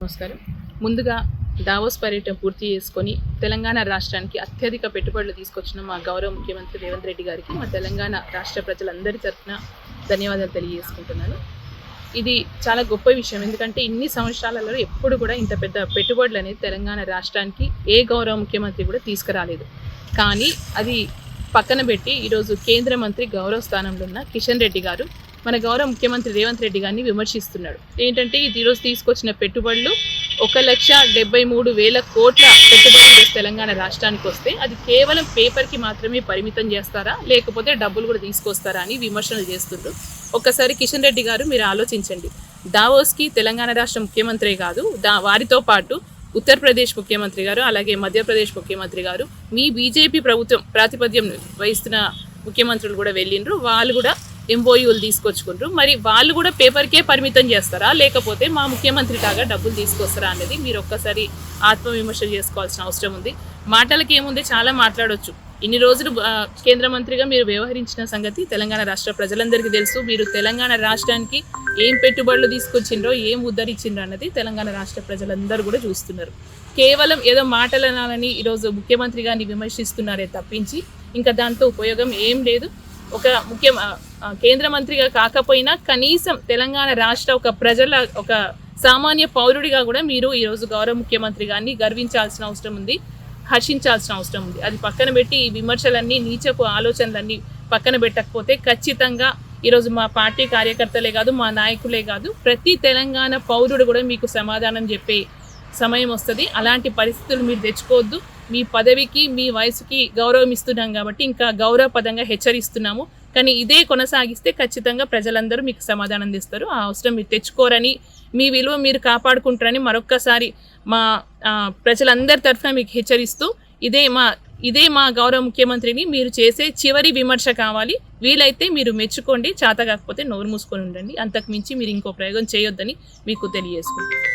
నమస్కారం. ముందుగా దావోస్ పర్యటన పూర్తి చేసుకొని తెలంగాణ రాష్ట్రానికి అత్యధిక పెట్టుబడులు తీసుకొచ్చిన మా గౌరవ ముఖ్యమంత్రి రేవంత్ రెడ్డి గారికి మా తెలంగాణ రాష్ట్ర ప్రజలందరి తరఫున ధన్యవాదాలు తెలియజేసుకుంటున్నాను. ఇది చాలా గొప్ప విషయం, ఎందుకంటే ఇన్ని సంవత్సరాలలో ఎప్పుడు కూడా ఇంత పెద్ద పెట్టుబడులు అనేది తెలంగాణ రాష్ట్రానికి ఏ గౌరవ ముఖ్యమంత్రి కూడా తీసుకురాలేదు. కానీ అది పక్కన పెట్టి ఈరోజు కేంద్ర మంత్రి గౌరవ స్థానంలో ఉన్న కిషన్ రెడ్డి గారు మన గౌరవ ముఖ్యమంత్రి రేవంత్ రెడ్డి గారిని విమర్శిస్తున్నాడు. ఏంటంటే ఇది ఈరోజు తీసుకొచ్చిన పెట్టుబడులు 1,73,000 కోట్ల పెట్టుబడులు ఈరోజు తెలంగాణ రాష్ట్రానికి వస్తే అది కేవలం పేపర్కి మాత్రమే పరిమితం చేస్తారా, లేకపోతే డబ్బులు కూడా తీసుకొస్తారా అని విమర్శలు చేస్తుండ్రు. ఒక్కసారి కిషన్ రెడ్డి గారు మీరు ఆలోచించండి. దావోస్కి తెలంగాణ రాష్ట్ర ముఖ్యమంత్రే కాదు, వారితో పాటు ఉత్తరప్రదేశ్ ముఖ్యమంత్రి గారు, అలాగే మధ్యప్రదేశ్ ముఖ్యమంత్రి గారు, మీ బీజేపీ ప్రభుత్వం ప్రాతిపద్యం వహిస్తున్న ముఖ్యమంత్రులు కూడా వెళ్ళిండ్రు. వాళ్ళు కూడా ఎంఓయూలు తీసుకొచ్చుకుంటారు. మరి వాళ్ళు కూడా పేపర్కే పరిమితం చేస్తారా, లేకపోతే మా ముఖ్యమంత్రి లాగా డబ్బులు తీసుకొస్తారా అనేది మీరు ఒక్కసారి ఆత్మవిమర్శ చేసుకోవాల్సిన అవసరం ఉంది. మాటలకి ఏముంది, చాలా మాట్లాడవచ్చు. ఇన్ని రోజులు కేంద్ర మంత్రిగా మీరు వ్యవహరించిన సంగతి తెలంగాణ రాష్ట్ర ప్రజలందరికీ తెలుసు. మీరు తెలంగాణ రాష్ట్రానికి ఏం పెట్టుబడులు తీసుకొచ్చిండ్రో, ఏం ఉద్ధరించిండ్రో అన్నది తెలంగాణ రాష్ట్ర ప్రజలందరూ కూడా చూస్తున్నారు. కేవలం ఏదో మాటలనాలని ఈరోజు ముఖ్యమంత్రి గారిని విమర్శిస్తున్నారే తప్పించి ఇంకా దాంతో ఉపయోగం ఏం లేదు. ఒక కేంద్ర మంత్రిగా కాకపోయినా కనీసం తెలంగాణ రాష్ట్ర ఒక సామాన్య పౌరుడిగా కూడా మీరు ఈరోజు గౌరవ ముఖ్యమంత్రి గారిని గర్వించాల్సిన అవసరం ఉంది, హర్షించాల్సిన అవసరం ఉంది. అది పక్కన పెట్టి ఈ విమర్శలన్నీ, నీచపు ఆలోచనలన్నీ పక్కన పెట్టకపోతే ఖచ్చితంగా ఈరోజు మా పార్టీ కార్యకర్తలే కాదు, మా నాయకులే కాదు, ప్రతి తెలంగాణ పౌరుడు కూడా మీకు సమాధానం చెప్పే సమయం వస్తుంది. అలాంటి పరిస్థితులు మీరు తెచ్చుకోవద్దు. మీ పదవికి, మీ వయసుకి గౌరవం ఇస్తున్నాం కాబట్టి ఇంకా గౌరవపదంగా హెచ్చరిస్తున్నాము. కానీ ఇదే కొనసాగిస్తే ఖచ్చితంగా ప్రజలందరూ మీకు సమాధానం ఇస్తారు. ఆ అవసరం మీరు తెచ్చుకోరని, మీ విలువ మీరు కాపాడుకుంటారని మరొక్కసారి మా ప్రజలందరి తరఫున మీకు హెచ్చరిస్తూ, ఇదే మా గౌరవ ముఖ్యమంత్రిని మీరు చేసే చివరి విమర్శ కావాలి. వీలైతే మీరు మెచ్చుకోండి, చేత కాకపోతే నోరు మూసుకొని ఉండండి. అంతకు మించి మీరు ఇంకో ప్రయోగం చేయొద్దని మీకు తెలియజేసుకుంటాను.